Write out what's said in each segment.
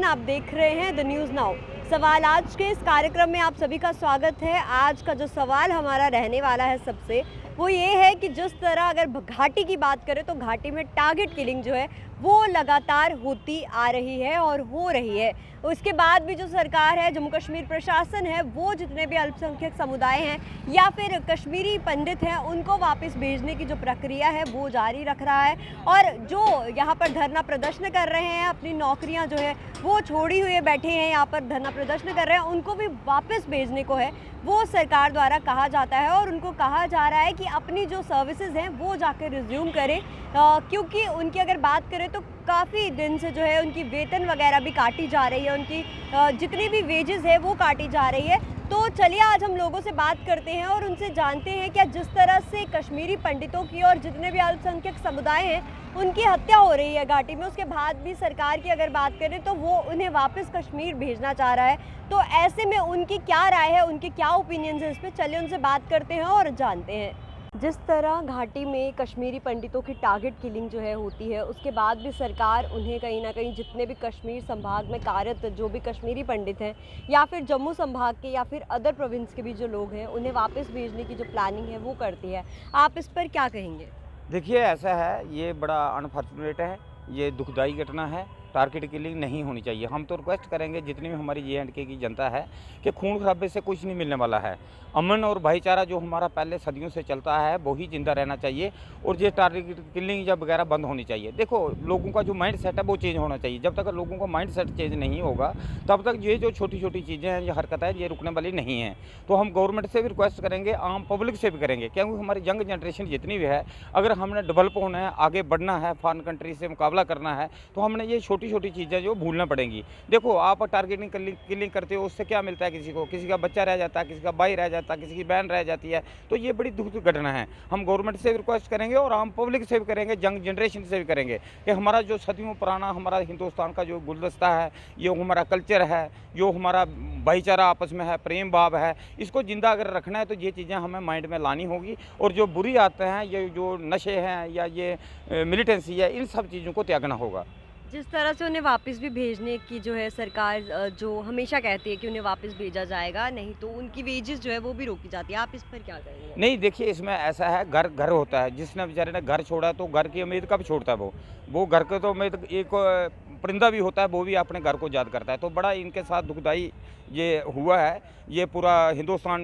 आप देख रहे हैं द न्यूज़ नाउ। सवाल आज के इस कार्यक्रम में आप सभी का स्वागत है। आज का जो सवाल हमारा रहने वाला है सबसे, वो ये है कि जिस तरह अगर घाटी की बात करें तो घाटी में टारगेट किलिंग जो है वो लगातार होती आ रही है और हो रही है। उसके बाद भी जो सरकार है, जम्मू कश्मीर प्रशासन है, वो जितने भी अल्पसंख्यक समुदाय हैं या फिर कश्मीरी पंडित हैं, उनको वापस भेजने की जो प्रक्रिया है वो जारी रख रहा है। और जो यहाँ पर धरना प्रदर्शन कर रहे हैं, अपनी नौकरियाँ जो है वो छोड़ी हुए बैठे हैं, यहाँ पर धरना प्रदर्शन कर रहे हैं, उनको भी वापस भेजने को है वो सरकार द्वारा कहा जाता है। और उनको कहा जा रहा है कि अपनी जो सर्विसेज हैं वो जाकर रिज्यूम करें, क्योंकि उनकी अगर बात करें तो काफ़ी दिन से जो है उनकी वेतन वगैरह भी काटी जा रही है, उनकी जितनी भी वेजेस है वो काटी जा रही है। तो चलिए आज हम लोगों से बात करते हैं और उनसे जानते हैं क्या जिस तरह से कश्मीरी पंडितों की और जितने भी अल्पसंख्यक समुदाय हैं उनकी हत्या हो रही है घाटी में, उसके बाद भी सरकार की अगर बात करें तो वो उन्हें वापस कश्मीर भेजना चाह रहा है। तो ऐसे में उनकी क्या राय है, उनके क्या ओपिनियंस है इस पर, चलिए उनसे बात करते हैं और जानते हैं। जिस तरह घाटी में कश्मीरी पंडितों की टारगेट किलिंग जो है होती है, उसके बाद भी सरकार उन्हें कहीं ना कहीं जितने भी कश्मीर संभाग में कार्यरत जो भी कश्मीरी पंडित हैं या फिर जम्मू संभाग के या फिर अदर प्रोविंस के भी जो लोग हैं, उन्हें वापस भेजने की जो प्लानिंग है वो करती है। आप इस पर क्या कहेंगे? देखिए, ऐसा है, ये बड़ा अनफॉर्चुनेट है, ये दुखदाई घटना है। टारगेट किलिंग नहीं होनी चाहिए। हम तो रिक्वेस्ट करेंगे जितनी भी हमारी JNK की जनता है कि खून खराबे से कुछ नहीं मिलने वाला है। अमन और भाईचारा जो हमारा पहले सदियों से चलता है वही जिंदा रहना चाहिए और ये टारगेट किलिंग या वगैरह बंद होनी चाहिए। देखो, लोगों का जो माइंड सेट है वो चेंज होना चाहिए। जब तक लोगों का माइंड सेट चेंज नहीं होगा तब तक ये जो छोटी छोटी चीज़ें हैं, ये हरकत है, ये रुकने वाली नहीं है। तो हम गवर्नमेंट से भी रिक्वेस्ट करेंगे, आम पब्लिक से भी करेंगे, क्योंकि हमारी यंग जनरेशन जितनी भी है, अगर हमने डेवलप होना है, आगे बढ़ना है, फॉरेन कंट्री से मुकाबला करना है, तो हमने ये छोटी छोटी चीज़ें जो भूलना पड़ेंगी। देखो, आप टारगेटिंग किलिंग करते हो, उससे क्या मिलता है? किसी का बच्चा रह जाता है, किसी का भाई रह जाता है, किसी की बहन रह जाती है। तो ये बड़ी दुखद घटना है। हम गवर्नमेंट से भी रिक्वेस्ट करेंगे और आम पब्लिक से भी करेंगे, यंग जनरेशन से भी करेंगे कि हमारा जो सदियों पुराना हमारा हिंदुस्तान का जो गुलदस्ता है, ये हमारा कल्चर है, जो हमारा भाईचारा आपस में है, प्रेम भाव है, इसको जिंदा अगर रखना है तो ये चीज़ें हमें माइंड में लानी होगी। और जो बुरी आदतें हैं, ये जो नशे हैं या ये मिलिटेंसी है, इन सब चीज़ों को त्यागना होगा। जिस तरह से उन्हें वापस भी भेजने की जो है सरकार जो हमेशा कहती है कि उन्हें वापस भेजा जाएगा, नहीं तो उनकी वेजेस जो है वो भी रोकी जाती है। आप इस पर क्या कहेंगे? नहीं, देखिए, इसमें ऐसा है, घर घर होता है। जिसने बेचारे ने घर छोड़ा तो घर की उम्मीद कब छोड़ता है? वो घर के तो उम्मीद, एक परिंदा भी होता है, वो भी अपने घर को याद करता है। तो बड़ा इनके साथ दुखदाई ये हुआ है। ये पूरा हिंदुस्तान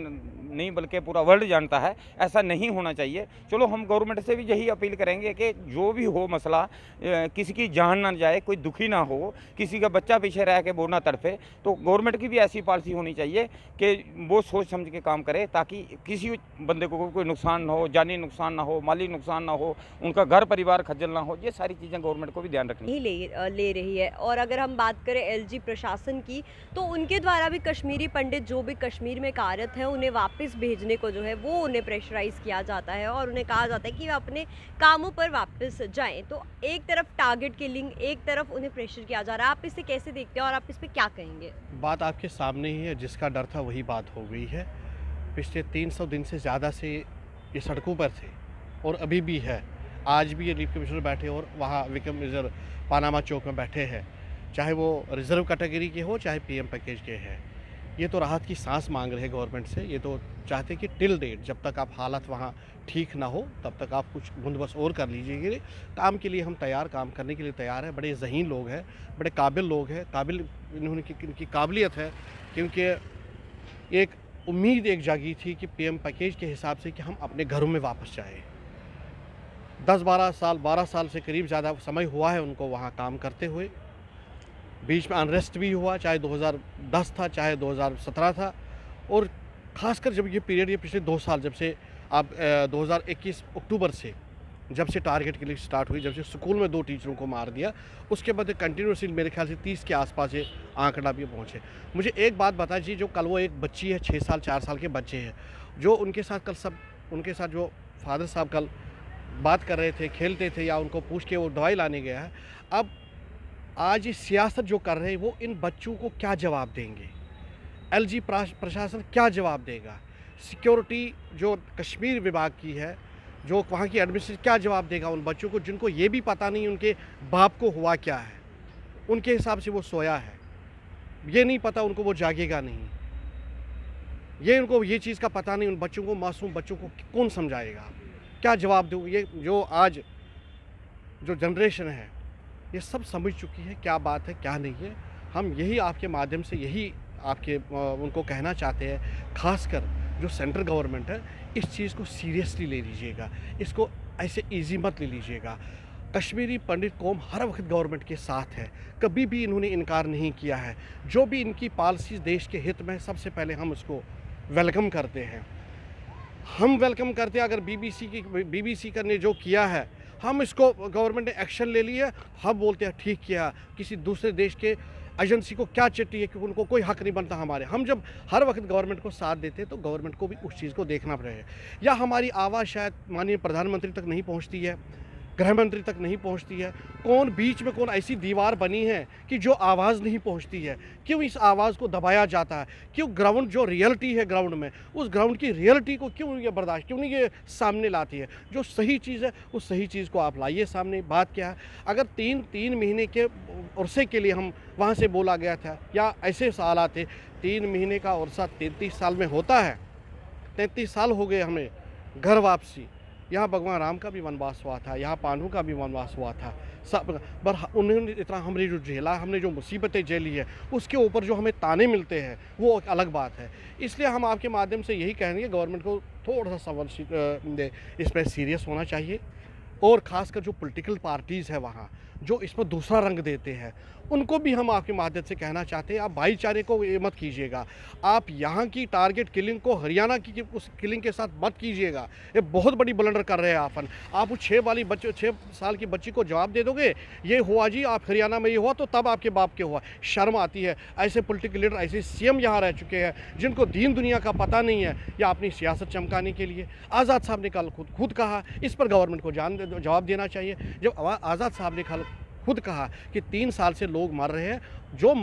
नहीं बल्कि पूरा वर्ल्ड जानता है, ऐसा नहीं होना चाहिए। चलो, हम गवर्नमेंट से भी यही अपील करेंगे कि जो भी हो मसला, किसी की जान ना जाए, कोई दुखी ना हो, किसी का बच्चा पीछे रह के वो ना तड़पे। तो गवर्नमेंट की भी ऐसी पॉलिसी होनी चाहिए कि वो सोच समझ के काम करे, ताकि किसी बंदे को कोई नुकसान ना हो, जानी नुकसान ना हो, माली नुकसान ना हो, उनका घर परिवार खज्जल ना हो। ये सारी चीज़ें गवर्नमेंट को भी ध्यान रखनी ले रही है। और अगर हम बात करें LG प्रशासन की, तो उनके द्वारा भी कश्मीरी पंडित जो भी कश्मीर में कार्यरत हैं उन्हें वापस भेजने को जो है वो उन्हें प्रेशराइज किया जाता है और उन्हें कहा जाता है कि वे अपने कामों पर वापस जाएं। तो एक तरफ टारगेट किलिंग, एक तरफ उन्हें प्रेशर किया जा रहा है। आप इसे कैसे देखते हैं और आप इस पर क्या कहेंगे? बात आपके सामने ही है, जिसका डर था वही बात हो गई है। पिछले 300 दिन से ज़्यादा से ये सड़कों पर थे और अभी भी है। आज भी ये डिप्टी कमिश्नर बैठे और वहाँ विक्रम रिजर्व पानामा चौक में बैठे हैं, चाहे वो रिजर्व कैटेगरी के हो चाहे PM पैकेज के हैं। ये तो राहत की सांस मांग रहे हैं गवर्नमेंट से। ये तो चाहते कि टिल डेट, जब तक आप हालत वहाँ ठीक ना हो तब तक आप कुछ बंदोबस्त और कर लीजिए। काम के लिए हम तैयार, काम करने के लिए तैयार हैं। बड़े ज़हीन लोग हैं, बड़े काबिल लोग हैं, इनकी काबिलियत है, क्योंकि एक उम्मीद एक जागी थी कि PM पैकेज के हिसाब से कि हम अपने घरों में वापस जाएँ। 12 साल से करीब ज़्यादा समय हुआ है उनको वहाँ काम करते हुए। बीच में अनरेस्ट भी हुआ, चाहे 2010 था चाहे 2017 था। और ख़ासकर जब ये पीरियड, ये पिछले 2 साल, जब से आप 2021 अक्टूबर से जब से टारगेट किलिंग स्टार्ट हुई, जब से स्कूल में 2 टीचरों को मार दिया, उसके बाद कंटिन्यूसली मेरे ख्याल से 30 के आसपास ये आंकड़ा भी पहुँचे। मुझे एक बात बता जी, जो कल वो एक बच्ची है, 6 साल 4 साल के बच्चे हैं, जो उनके साथ जो फादर साहब कल बात कर रहे थे, खेलते थे, या उनको पूछ के वो दवाई लाने गया है, अब आज ये सियासत जो कर रहे हैं वो इन बच्चों को क्या जवाब देंगे? LG प्रशासन क्या जवाब देगा? सिक्योरिटी जो कश्मीर विभाग की है, जो वहाँ की एडमिनिस्ट्रेशन क्या जवाब देगा उन बच्चों को जिनको ये भी पता नहीं उनके बाप को हुआ क्या है? उनके हिसाब से वो सोया है। ये नहीं पता उनको वो जागेगा नहीं, ये उनको ये चीज़ का पता नहीं। उन बच्चों को, मासूम बच्चों को कौन समझाएगा, क्या जवाब दूँ? ये जो आज जो जनरेशन है ये सब समझ चुकी है क्या बात है क्या नहीं है। हम यही आपके माध्यम से यही आपके उनको कहना चाहते हैं, खासकर जो सेंट्रल गवर्नमेंट है, इस चीज़ को सीरियसली ले लीजिएगा, इसको ऐसे इजी मत ले लीजिएगा। कश्मीरी पंडित कौम हर वक्त गवर्नमेंट के साथ है, कभी भी इन्होंने इनकार नहीं किया है। जो भी इनकी पॉलिसीज़ देश के हित में, सबसे पहले हम उसको वेलकम करते हैं। हम वेलकम करते हैं। अगर बीबीसी का ने जो किया है, हम इसको गवर्नमेंट ने एक्शन ले लिया, हम बोलते हैं ठीक किया। किसी दूसरे देश के एजेंसी को क्या चिट्ठी है कि उनको कोई हक नहीं बनता हमारे। हम जब हर वक्त गवर्नमेंट को साथ देते हैं तो गवर्नमेंट को भी उस चीज़ को देखना पड़ेगा। या हमारी आवाज़ शायद माननीय प्रधानमंत्री तक नहीं पहुंचती है, गृह मंत्री तक नहीं पहुंचती है। कौन बीच में कौन ऐसी दीवार बनी है कि जो आवाज़ नहीं पहुंचती है? क्यों इस आवाज़ को दबाया जाता है? क्यों ग्राउंड जो रियलिटी है ग्राउंड में, उस ग्राउंड की रियलिटी को क्यों ये बर्दाश्त, क्यों नहीं ये सामने लाती है? जो सही चीज़ है उस सही चीज़ को आप लाइए सामने। बात क्या है, अगर तीन महीने के अरसे के लिए हम वहाँ से बोला गया था, या ऐसे साल आते, 3 महीने का अरसा 33 साल में होता है। 33 साल हो गए हमें घर वापसी। यहाँ भगवान राम का भी वनवास हुआ था, यहाँ पांडु का भी वनवास हुआ था। सब पर उन्होंने इतना, हमने जो झेला, हमने जो मुसीबतें झेली है, उसके ऊपर जो हमें ताने मिलते हैं वो एक अलग बात है। इसलिए हम आपके माध्यम से यही कहेंगे, गवर्नमेंट को थोड़ा सा इस पर सीरियस होना चाहिए। और ख़ासकर जो पॉलिटिकल पार्टीज़ है वहाँ जो इस पर दूसरा रंग देते हैं, उनको भी हम आपके माध्यम से कहना चाहते हैं, आप भाईचारे को ये मत कीजिएगा। आप यहाँ की टारगेट किलिंग को हरियाणा की उस किलिंग के साथ मत कीजिएगा। ये बहुत बड़ी ब्लंडर कर रहे हैं आप उस 6 साल की बच्ची को जवाब दे दोगे, ये हुआ जी आप हरियाणा में ये हुआ तो तब आपके बाप के हुआ। शर्म आती है। ऐसे पॉलिटिकल लीडर, ऐसे सीएम यहाँ रह चुके हैं जिनको दीन दुनिया का पता नहीं है, या अपनी सियासत चमकाने के लिए। आज़ाद साहब ने कल खुद कहा, इस पर गवर्नमेंट को जवाब देना चाहिए। जब आज़ाद साहब ने कल खुद कहा कि 3 साल से लोग मर रहे हैं, जो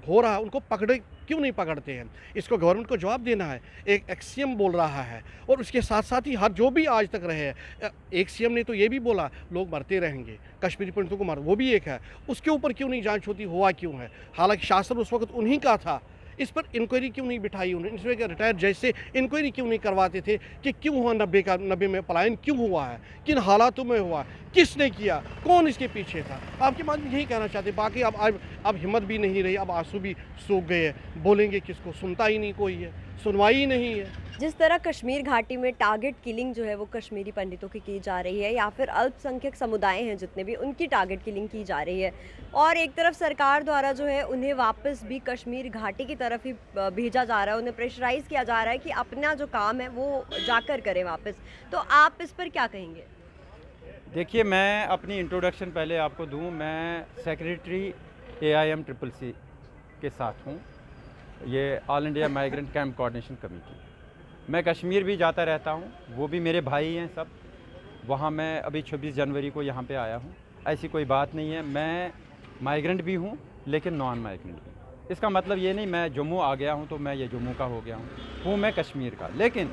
हो रहा है उनको क्यों नहीं पकड़ते हैं? इसको गवर्नमेंट को जवाब देना है। एक सीएम बोल रहा है, और उसके साथ साथ ही हर जो भी आज तक रहे हैं, एक सीएम ने तो ये भी बोला लोग मरते रहेंगे, कश्मीरी पंडितों को मार, वो भी एक है। उसके ऊपर क्यों नहीं जांच होती, हुआ क्यों है? हालांकि शासन उस वक्त उन्हीं का था, इस पर इंक्वायरी क्यों नहीं बिठाई उन्होंने? इसमें रिटायर जैसे इंक्वायरी क्यों नहीं करवाते थे कि क्यों हुआ 90 में पलायन क्यों हुआ है, किन हालातों में हुआ, किसने किया, कौन इसके पीछे था? आपके बाद यही कहना चाहते। बाकी अब हिम्मत भी नहीं रही, अब आंसू भी सूख गए हैं। बोलेंगे किसको? सुनता ही नहीं कोई है, सुनवाई ही नहीं है। जिस तरह कश्मीर घाटी में टारगेट किलिंग जो है वो कश्मीरी पंडितों की जा रही है, या फिर अल्पसंख्यक समुदाय हैं जितने भी, उनकी टारगेट किलिंग की जा रही है, और एक तरफ सरकार द्वारा जो है उन्हें वापस भी कश्मीर घाटी की तरफ ही भेजा जा रहा है, उन्हें प्रेशराइज किया जा रहा है कि अपना जो काम है वो जाकर करें वापस, तो आप इस पर क्या कहेंगे? देखिए, मैं अपनी इंट्रोडक्शन पहले आपको दूं। मैं सेक्रेटरी AIMCCC के साथ हूं, ये all India migrant camp coordination committee. मैं कश्मीर भी जाता रहता हूं, वो भी मेरे भाई हैं सब। वहां मैं अभी 26 जनवरी को यहां पे आया हूं। ऐसी कोई बात नहीं है, मैं माइग्रेंट भी हूं लेकिन नॉन माइग्रेंट भी। इसका मतलब ये नहीं मैं जम्मू आ गया हूं तो मैं ये जम्मू का हो गया हूं मैं कश्मीर का। लेकिन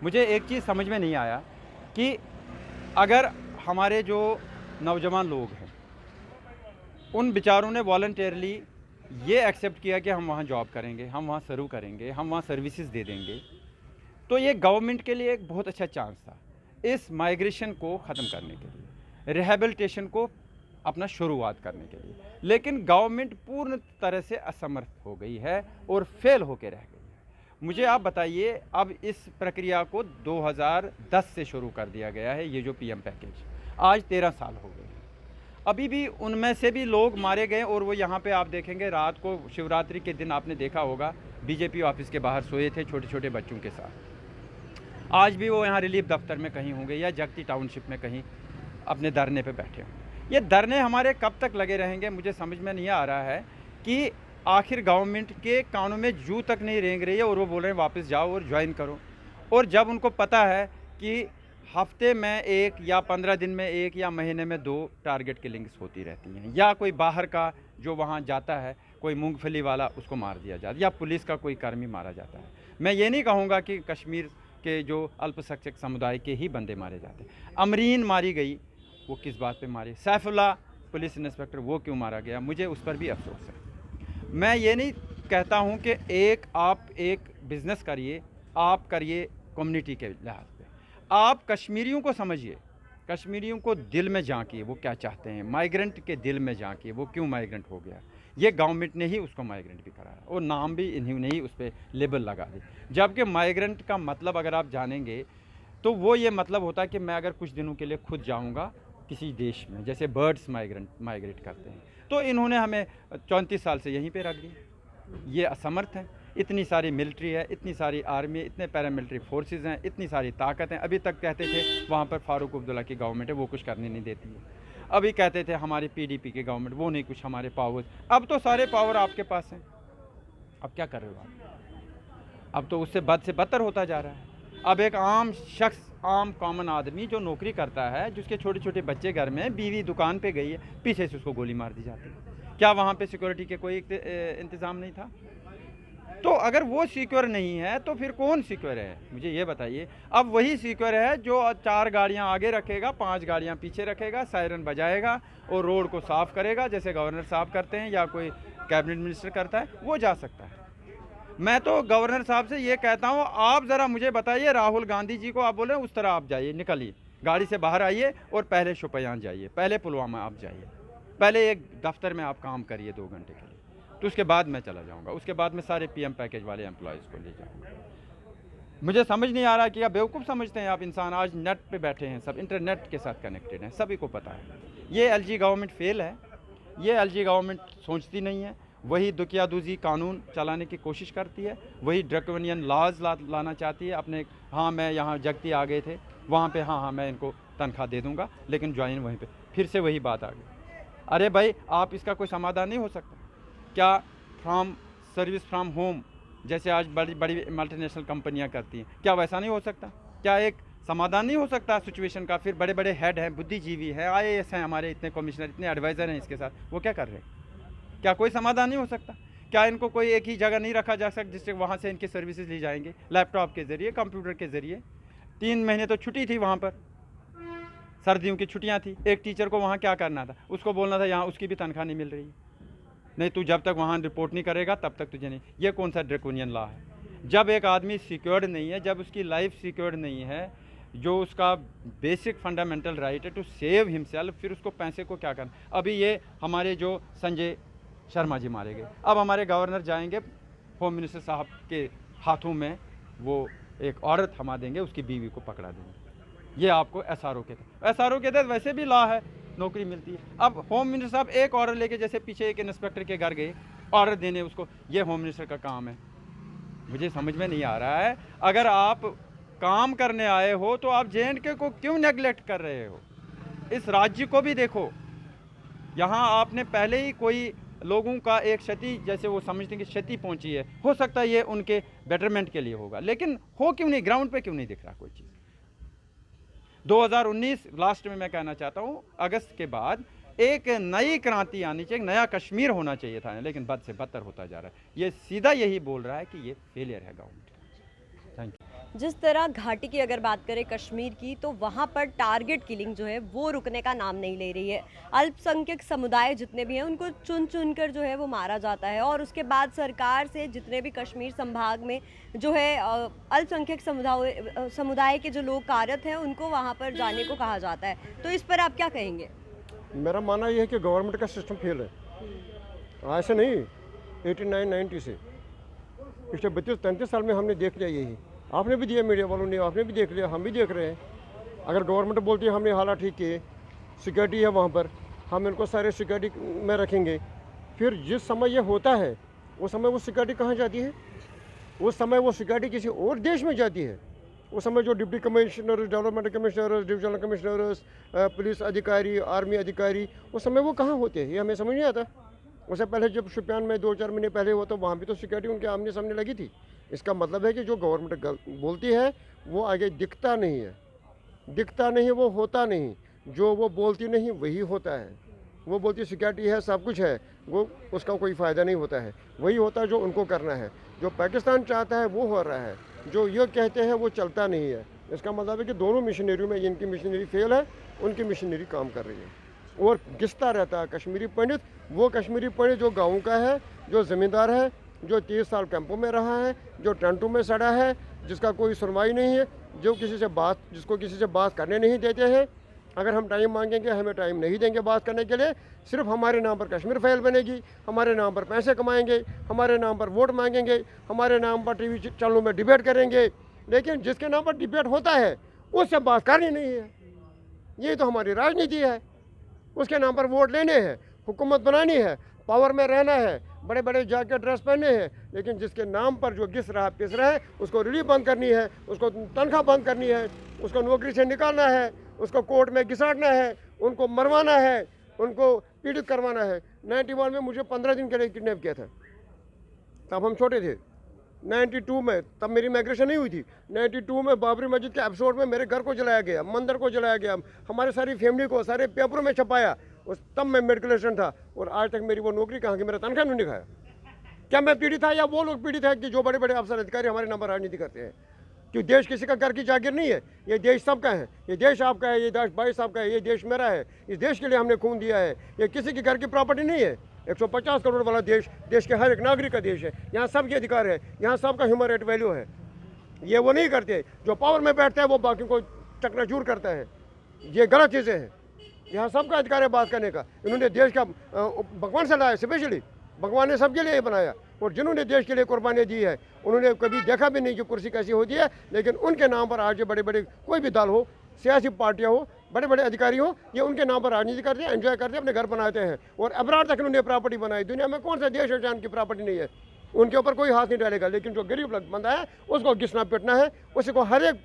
मुझे एक चीज़ समझ में नहीं आया कि अगर हमारे जो नौजवान लोग हैं उन बेचारों ने वॉलंटियरली ये एक्सेप्ट किया कि हम वहाँ जॉब करेंगे, हम वहाँ सर्व करेंगे, हम वहाँ सर्विसेज दे देंगे, तो ये गवर्नमेंट के लिए एक बहुत अच्छा चांस था इस माइग्रेशन को ख़त्म करने के लिए, रिहेबिलिटेशन को अपना शुरुआत करने के लिए। लेकिन गवर्नमेंट पूर्ण तरह से असमर्थ हो गई है और फेल होकर रह गई है। मुझे आप बताइए, अब इस प्रक्रिया को 2010 से शुरू कर दिया गया है, ये जो PM पैकेज, आज 13 साल हो गए हैं। अभी भी उनमें से भी लोग मारे गए, और वो यहाँ पे आप देखेंगे रात को शिवरात्रि के दिन आपने देखा होगा BJP ऑफिस के बाहर सोए थे छोटे छोटे बच्चों के साथ। आज भी वो यहाँ रिलीफ दफ्तर में कहीं होंगे या जगती टाउनशिप में कहीं अपने धरने पे बैठे होंगे। ये धरने हमारे कब तक लगे रहेंगे? मुझे समझ में नहीं आ रहा है कि आखिर गवर्नमेंट के कानों में जू तक नहीं रेंग रही है और वो बोल रहे हैं वापस जाओ और ज्वाइन करो। और जब उनको पता है कि हफ्ते में 1 या 15 दिन में 1 या महीने में 2 टारगेट किलिंग्स होती रहती हैं, या कोई बाहर का जो वहाँ जाता है, कोई मूंगफली वाला, उसको मार दिया जाता है, या पुलिस का कोई कर्मी मारा जाता है। मैं ये नहीं कहूँगा कि कश्मीर के जो अल्पसंख्यक समुदाय के ही बंदे मारे जाते हैं। अमरीन मारी गई, वो किस बात पे मारी? सैफुल्लाह पुलिस इंस्पेक्टर, वो क्यों मारा गया? मुझे उस पर भी अफसोस है। मैं ये नहीं कहता हूं कि आप एक बिज़नेस करिए, आप करिए कम्युनिटी के लिहाज पे, आप कश्मीरियों को समझिए, कश्मीरियों को दिल में झांकिए वो क्या चाहते हैं, माइग्रेंट के दिल में झांकिए वो क्यों माइग्रेंट हो गया। ये गवर्नमेंट ने ही उसको माइग्रेंट भी कराया और नाम भी इन्होंने ही उस पर लेबल लगा दी। जबकि माइग्रेंट का मतलब अगर आप जानेंगे तो वो ये मतलब होता है कि मैं अगर कुछ दिनों के लिए खुद जाऊंगा किसी देश में, जैसे बर्ड्स माइग्रेट करते हैं, तो इन्होंने हमें 34 साल से यहीं पे रख दिया। ये असमर्थ हैं, इतनी सारी मिलिट्री है, इतनी सारी आर्मी है, इतने पैरामिलिट्री फोर्सेस हैं, इतनी सारी ताकत हैं। अभी तक कहते थे वहाँ पर फारूक अब्दुल्ला की गवर्नमेंट है, वो कुछ करने नहीं देती है। अभी कहते थे हमारी पीडीपी की गवर्नमेंट, वो नहीं कुछ हमारे पावर्स। अब तो सारे पावर आपके पास हैं, अब क्या कर रहे हो आप? अब तो उससे बद से बदतर होता जा रहा है। अब एक आम शख्स, आम कॉमन आदमी जो नौकरी करता है, जिसके छोटे छोटे बच्चे घर में, बीवी दुकान पे गई है, पीछे से उसको गोली मार दी जाती है। क्या वहाँ पे सिक्योरिटी के कोई इंतज़ाम नहीं था? तो अगर वो सिक्योर नहीं है तो फिर कौन सिक्योर है, मुझे ये बताइए। अब वही सिक्योर है जो 4 गाड़ियाँ आगे रखेगा, 5 गाड़ियाँ पीछे रखेगा, सायरन बजाएगा और रोड को साफ़ करेगा, जैसे गवर्नर साहब करते हैं या कोई कैबिनेट मिनिस्टर करता है, वो जा सकता है। मैं तो गवर्नर साहब से ये कहता हूँ, आप ज़रा मुझे बताइए, राहुल गांधी जी को आप बोल रहे हैं उस तरह आप जाइए, निकलिए, गाड़ी से बाहर आइए और पहले शोपियान जाइए, पहले पुलवामा आप जाइए, पहले एक दफ्तर में आप काम करिए 2 घंटे के लिए, तो उसके बाद मैं चला जाऊँगा। उसके बाद मैं सारे PM पैकेज वाले एम्प्लॉयज़ को ले जाऊँगा। मुझे समझ नहीं आ रहा कि आप बेवकूफ़ समझते हैं आप इंसान। आज नेट पे बैठे हैं, सब इंटरनेट के साथ कनेक्टेड हैं, सभी को पता है। ये LG गवर्नमेंट फेल है, ये LG गवर्नमेंट सोचती नहीं है, वही दुकियादूजी कानून चलाने की कोशिश करती है, वही ड्रैकोनियन लॉज लाना चाहती है अपने। हाँ, मैं यहाँ जगती आ गए थे, वहाँ पे हाँ मैं इनको तनख्वाह दे दूँगा, लेकिन ज्वाइन वहीं पे, फिर से वही बात आ गई। अरे भाई, आप इसका कोई समाधान नहीं हो सकता क्या? सर्विस फ्रॉम होम जैसे आज बड़ी बड़ी मल्टीनेशनल कंपनियां करती हैं, क्या वैसा नहीं हो सकता? क्या एक समाधान नहीं हो सकता सिचुएशन का? फिर बड़े बड़े हेड हैं, बुद्धिजीवी हैं, IAS हैं हमारे, इतने कमिश्नर, इतने एडवाइज़र हैं इसके साथ, वो क्या कर रहे हैं? क्या कोई समाधान नहीं हो सकता? क्या इनको कोई एक ही जगह नहीं रखा जा सकता जिससे वहाँ से इनकी सर्विसेज ली जाएंगे, लैपटॉप के ज़रिए, कंप्यूटर के ज़रिए? 3 महीने तो छुट्टी थी वहाँ पर, सर्दियों की छुट्टियाँ थी। एक टीचर को वहाँ क्या करना था? उसको बोलना था यहाँ उसकी भी तनख्वाह नहीं मिल रही है, नहीं तू जब तक वहाँ रिपोर्ट नहीं करेगा तब तक तुझे नहीं। ये कौन सा ड्रैकोनियन लॉ है? जब एक आदमी सिक्योर्ड नहीं है, जब उसकी लाइफ सिक्योर्ड नहीं है, जो उसका बेसिक फंडामेंटल राइट है टू सेव हिमसेल्फ, फिर उसको पैसे को क्या करना? अभी ये हमारे जो संजय शर्मा जी मारे गए, अब हमारे गवर्नर जाएंगे, होम मिनिस्टर साहब के हाथों में वो एक औरत थमा देंगे, उसकी बीवी को पकड़ा देंगे। ये आपको SRO के तहत, SRO के तहत वैसे भी लॉ है, नौकरी मिलती है। अब होम मिनिस्टर साहब एक ऑर्डर लेके, जैसे पीछे एक इंस्पेक्टर के घर गए ऑर्डर देने उसको, ये होम मिनिस्टर का काम है? मुझे समझ में नहीं आ रहा है। अगर आप काम करने आए हो तो आप J&K को क्यों नेगलेक्ट कर रहे हो? इस राज्य को भी देखो। यहाँ आपने पहले ही कोई लोगों का एक क्षति, जैसे वो समझते हैं कि क्षति पहुँची है, हो सकता है ये उनके बेटरमेंट के लिए होगा, लेकिन हो क्यों नहीं? ग्राउंड पे क्यों नहीं दिख रहा कोई चीज़? 2019 लास्ट में मैं कहना चाहता हूँ, अगस्त के बाद एक नई क्रांति आनी चाहिए, एक नया कश्मीर होना चाहिए था, लेकिन बद से बदतर होता जा रहा है। ये सीधा यही बोल रहा है कि ये फेलियर है गवर्नमेंट। Thank you. जिस तरह घाटी की अगर बात करें कश्मीर की, तो वहाँ पर टारगेट किलिंग जो है वो रुकने का नाम नहीं ले रही है। अल्पसंख्यक समुदाय जितने भी हैं उनको चुन चुन कर जो है वो मारा जाता है, और उसके बाद सरकार से जितने भी कश्मीर संभाग में जो है अल्पसंख्यक समुदाय के जो लोग कार्यरत हैं उनको वहाँ पर जाने को कहा जाता है। तो इस पर आप क्या कहेंगे? मेरा मानना यह है कि गवर्नमेंट का सिस्टम फेल है। ऐसे नहीं, 89-90 से पिछले 32-33 साल में हमने देख लिया यही। आपने भी दिया, मीडिया वालों ने, आपने भी देख लिया, हम भी देख रहे हैं। अगर गवर्नमेंट बोलती है हमने हालात ठीक किए, सिक्योरिटी है वहाँ पर, हम इनको सारे सिक्योरिटी में रखेंगे, फिर जिस समय ये होता है उस समय वो सिक्योरिटी कहाँ जाती है? उस समय वो सिक्योरिटी किसी और देश में जाती है। उस समय जो deputy commissioner, development commissioner, divisional commissioner, police अधिकारी, आर्मी अधिकारी, उस समय वो कहाँ होते हैं? ये हमें समझ नहीं आता। उससे पहले जब शोपियान में 2-4 महीने पहले हुआ तो वहाँ भी तो सिक्योरिटी उनके आमने सामने लगी थी। इसका मतलब है कि जो गवर्नमेंट बोलती है वो आगे दिखता नहीं है, दिखता नहीं, वो होता नहीं। जो वो बोलती नहीं वही होता है। वो बोलती सिक्योरिटी है, सब कुछ है, वो उसका कोई फ़ायदा नहीं होता है। वही होता है जो उनको करना है। जो पाकिस्तान चाहता है वो हो रहा है, जो ये कहते हैं वो चलता नहीं है। इसका मतलब है कि दोनों मिशनरियों में जिनकी मिशनरी फेल है उनकी मिशनरी काम कर रही है और घिसता रहता है कश्मीरी पंडित। वो कश्मीरी पंडित जो गाँव का है, जो ज़मींदार है, जो 30 साल कैंपों में रहा है, जो टेंटों में सड़ा है, जिसका कोई सुनवाई नहीं है, जिसको किसी से बात करने नहीं देते हैं। अगर हम टाइम मांगेंगे, हमें टाइम नहीं देंगे बात करने के लिए। सिर्फ हमारे नाम पर कश्मीर फाइल बनेगी, हमारे नाम पर पैसे कमाएंगे, हमारे नाम पर वोट मांगेंगे, हमारे नाम पर टीवी चैनलों में डिबेट करेंगे। लेकिन जिसके नाम पर डिबेट होता है उससे बात करनी नहीं है। ये तो हमारी राजनीति है। उसके नाम पर वोट लेने हैं, हुकूमत बनानी है, पावर में रहना है, बड़े बड़े जैकेट ड्रेस पहनने हैं। लेकिन जिसके नाम पर जो घिस रहा पिस रहा है उसको रिलीफ बंद करनी है, उसको तनख्वाह बंद करनी है, उसको नौकरी से निकालना है, उसको कोर्ट में घिसाटना है, उनको मरवाना है, उनको पीड़ित करवाना है। 91 में मुझे 15 दिन के लिए किडनैप किया था, तब हम छोटे थे। 92 में, तब मेरी माइग्रेशन नहीं हुई थी। 92 में बाबरी मस्जिद के एपिसोड में मेरे घर को जलाया गया, मंदिर को जलाया गया, हमारे सारी फैमिली को सारे पेपरों में छपाया। तब मैं मेडिकलेशन था और आज तक मेरी वो नौकरी कहाँ की, मेरा तनख्वाह नहीं दिखाया। क्या मैं पीड़ित था या वो लोग पीड़ित है कि जो बड़े बड़े अफसर अधिकारी हमारे नाम पर राजनीति करते हैं? क्यों देश किसी का घर की जागीर नहीं है, ये देश सबका है, ये देश आपका है, ये देश भाई साहब का है, ये देश मेरा है, इस देश के लिए हमने खून दिया है। ये किसी के घर की प्रॉपर्टी नहीं है। 150 करोड़ वाला देश, देश के हर एक नागरिक का देश है। यहाँ सबके अधिकार है, यहाँ सबका ह्यूमन राइट वैल्यू है। ये वो नहीं करते, जो पावर में बैठता है वो बाकी को चकनाचूर करता है। ये गलत चीज़ें हैं। यहाँ सबका अधिकार है बात करने का। इन्होंने देश का भगवान से लाया, स्पेशली भगवान ने सबके लिए बनाया। और जिन्होंने देश के लिए कुर्बानी दी है उन्होंने कभी देखा भी नहीं कि कुर्सी कैसी होती है। लेकिन उनके नाम पर आज बड़े बड़े कोई भी दल हो, सियासी पार्टियाँ हो, बड़े बड़े अधिकारी हो, ये उनके नाम पर राजनीति करते हैं, एंजॉय करते हैं, अपने घर बनाते हैं। और अबरार तक उन्होंने प्रॉपर्टी बनाई। दुनिया में कौन सा देश है जहाँ उनकी प्रॉपर्टी नहीं है? उनके ऊपर कोई हाथ नहीं डालेगा। लेकिन जो गरीब बंदा है उसको घिसना पिटना है, उसी को हर एक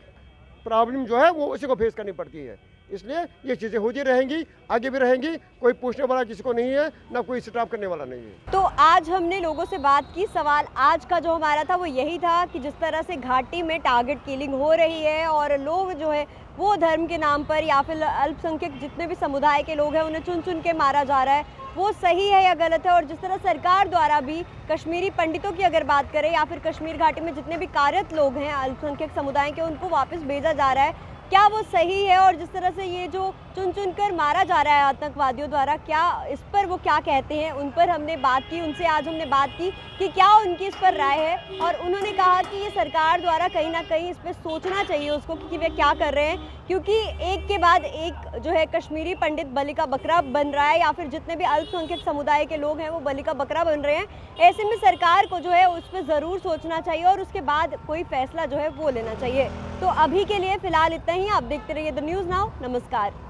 प्रॉब्लम जो है वो उसी को फेस करनी पड़ती है। इसलिए ये चीज़ें होती रहेंगी, आगे भी रहेंगी। कोई पूछने वाला किसी को नहीं है, ना कोई स्टॉप करने वाला नहीं है। तो आज हमने लोगों से बात की। सवाल आज का जो हमारा था वो यही था कि जिस तरह से घाटी में टारगेट किलिंग हो रही है और लोग जो है वो धर्म के नाम पर या फिर अल्पसंख्यक जितने भी समुदाय के लोग हैं उन्हें चुन चुन के मारा जा रहा है, वो सही है या गलत है? और जिस तरह सरकार द्वारा भी कश्मीरी पंडितों की अगर बात करें या फिर कश्मीर घाटी में जितने भी कार्यरत लोग हैं अल्पसंख्यक समुदाय के, उनको वापस भेजा जा रहा है, क्या वो सही है? और जिस तरह से ये जो चुन चुन कर मारा जा रहा है आतंकवादियों द्वारा, क्या इस पर वो क्या कहते हैं? उन पर हमने बात की, उनसे आज हमने बात की कि क्या उनकी इस पर राय है। और उन्होंने कहा कि ये सरकार द्वारा कहीं ना कहीं इस पर सोचना चाहिए उसको कि वे क्या कर रहे हैं, क्योंकि एक के बाद एक जो है कश्मीरी पंडित बलि का बकरा बन रहा है या फिर जितने भी अल्पसंख्यक समुदाय के लोग हैं वो बलि का बकरा बन रहे हैं। ऐसे में सरकार को जो है उस पर ज़रूर सोचना चाहिए और उसके बाद कोई फैसला जो है वो लेना चाहिए। तो अभी के लिए फ़िलहाल इतना ही। आप देखते रहिए द न्यूज़ नाउ। नमस्कार।